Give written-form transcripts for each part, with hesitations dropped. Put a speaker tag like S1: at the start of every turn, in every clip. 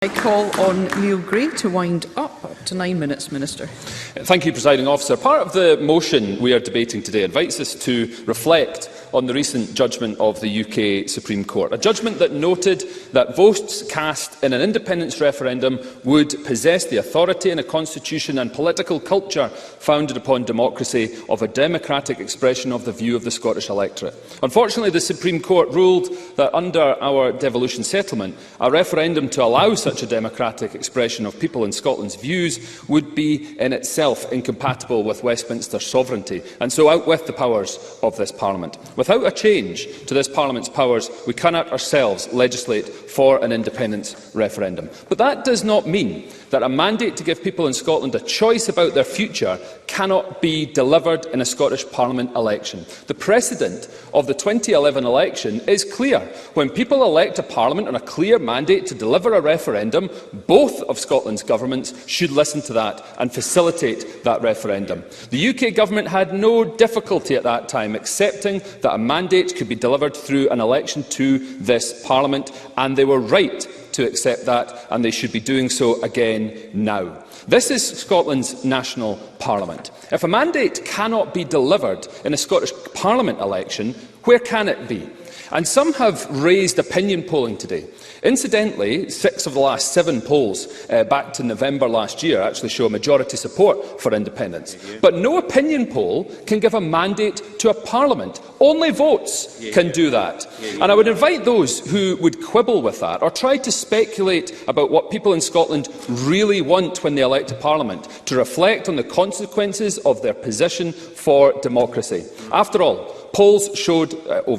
S1: I call on Neil Gray to wind up to 9 minutes, Minister.
S2: Thank you, Presiding Officer. Part of the motion we are debating today invites us to reflect on the recent judgment of the UK Supreme Court, a judgment that noted that votes cast in an independence referendum would possess the authority and a constitution and political culture founded upon democracy of a democratic expression of the view of the Scottish electorate. Unfortunately, the Supreme Court ruled that under our devolution settlement, a referendum to allow such a democratic expression of people in Scotland's views would be in itself incompatible with Westminster sovereignty, and so out with the powers of this Parliament. Without a change to this Parliament's powers, we cannot ourselves legislate for an independence referendum. But that does not mean that a mandate to give people in Scotland a choice about their future cannot be delivered in a Scottish Parliament election. The precedent of the 2011 election is clear. When people elect a Parliament on a clear mandate to deliver a referendum, both of Scotland's governments should listen to that and facilitate that referendum. The UK Government had no difficulty at that time accepting that a mandate could be delivered through an election to this Parliament, and they were right to accept that, and they should be doing so again now. This is Scotland's national parliament. If a mandate cannot be delivered in a Scottish Parliament election, where can it be? And some have raised opinion polling today. Incidentally, 6 of the last 7 polls back to November last year actually show a majority support for independence. But no opinion poll can give a mandate to a Parliament. Only votes can do that. And I would invite those who would quibble with that or try to speculate about what people in Scotland really want when they elect a Parliament to reflect on the consequences of their position for democracy. After all, polls showed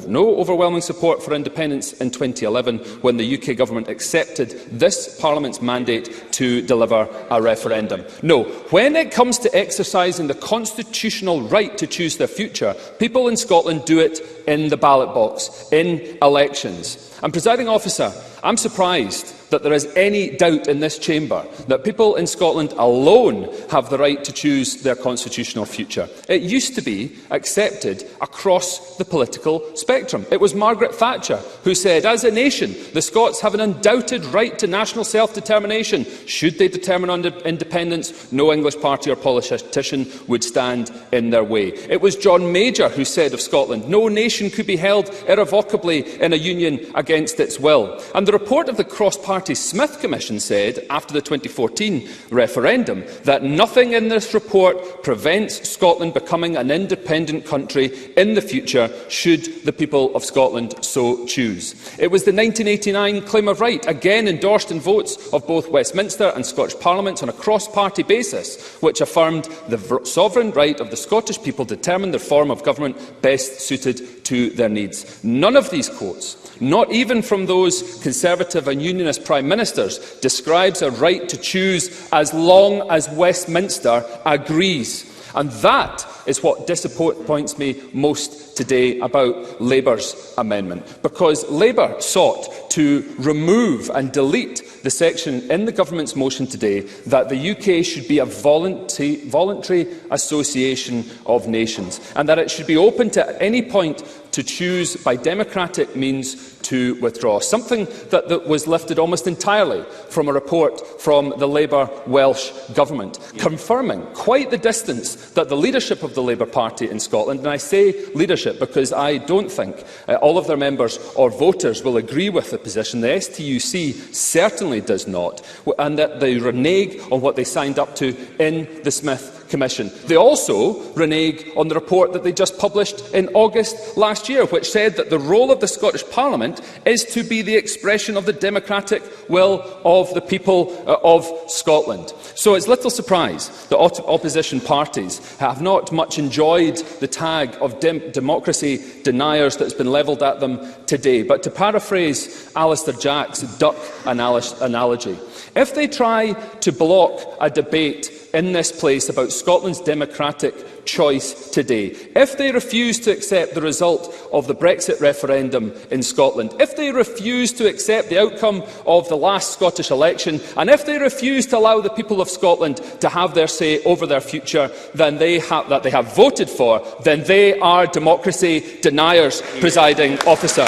S2: no overwhelming support for independence in 2011 when the UK Government accepted this Parliament's mandate to deliver a referendum. No, when it comes to exercising the constitutional right to choose their future, people in Scotland do it in the ballot box, in elections. And, Presiding Officer, I'm surprised that there is any doubt in this chamber that people in Scotland alone have the right to choose their constitutional future. It used to be accepted across the political spectrum. It was Margaret Thatcher who said, as a nation, the Scots have an undoubted right to national self-determination. Should they determine on independence, no English party or politician would stand in their way. It was John Major who said of Scotland, no nation could be held irrevocably in a union against its will. And the report of the cross-party Smith Commission said, after the 2014 referendum, that nothing in this report prevents Scotland becoming an independent country in the future should the people of Scotland so choose. It was the 1989 Claim of Right, again endorsed in votes of both Westminster and Scottish Parliaments on a cross-party basis, which affirmed the sovereign right of the Scottish people to determine the form of government best suited to their needs. None of these quotes, not even from those Conservative and Unionist Prime Ministers, describes a right to choose as long as Westminster agrees. And that is what disappoints me most today about Labour's amendment, because Labour sought to remove and delete the section in the Government's motion today that the UK should be a voluntary association of nations, and that it should be open to at any point to choose by democratic means to withdraw, something that was lifted almost entirely from a report from the Labour Welsh Government, confirming quite the distance that the leadership of the Labour Party in Scotland, and I say leadership because I don't think all of their members or voters will agree with the position. The STUC certainly does not, and that they renege on what they signed up to in the Smith Commission. They also renege on the report that they just published in August last year, which said that the role of the Scottish Parliament is to be the expression of the democratic will of the people of Scotland. So it's little surprise that opposition parties have not much enjoyed the tag of democracy deniers that has been levelled at them today. But to paraphrase Alistair Jack's duck analogy, if they try to block a debate in this place about Scotland's democratic choice today, if they refuse to accept the result of the Brexit referendum in Scotland, if they refuse to accept the outcome of the last Scottish election, and if they refuse to allow the people of Scotland to have their say over their future that they have voted for, then they are democracy deniers, Presiding Officer.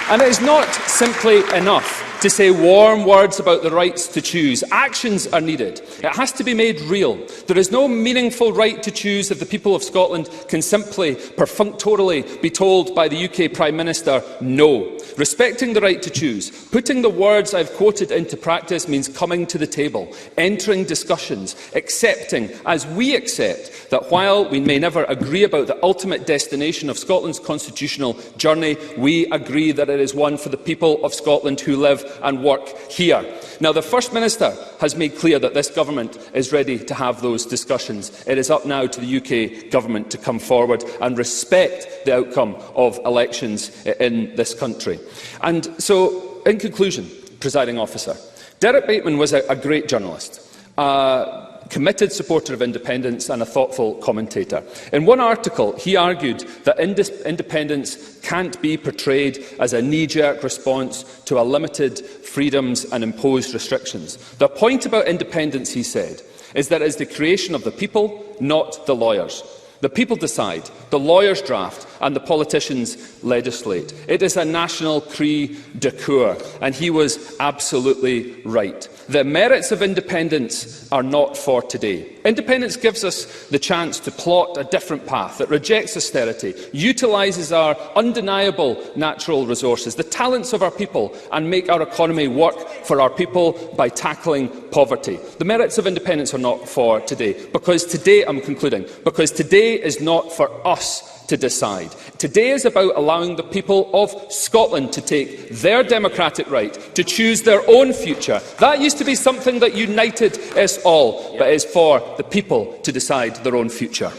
S2: And it is not simply enough to say warm words about the rights to choose. Actions are needed. It has to be made real. There is no meaningful right to choose if the people of Scotland can simply, perfunctorily be told by the UK Prime Minister no. Respecting the right to choose, putting the words I've quoted into practice means coming to the table, entering discussions, accepting, as we accept, that while we may never agree about the ultimate destination of Scotland's constitutional journey, we agree that it is one for the people of Scotland who live and work here. Now, the First Minister has made clear that this government is ready to have those discussions. It is up now to the UK government to come forward and respect the outcome of elections in this country. And so, in conclusion, Presiding Officer, Derek Bateman was a great journalist, a committed supporter of independence and a thoughtful commentator. In one article, he argued that independence can't be portrayed as a knee-jerk response to a limited freedoms and imposed restrictions. The point about independence, he said, is that it is the creation of the people, not the lawyers. The people decide, the lawyers draft, and the politicians legislate. It is a national cri de coeur, and he was absolutely right. The merits of independence are not for today. Independence gives us the chance to plot a different path that rejects austerity, utilises our undeniable natural resources, the talents of our people, and make our economy work for our people by tackling poverty. The merits of independence are not for today, because today, I'm concluding, because today is not for us to decide. Today is about allowing the people of Scotland to take their democratic right to choose their own future. That used to be something that united us all, but is for the people to decide their own future.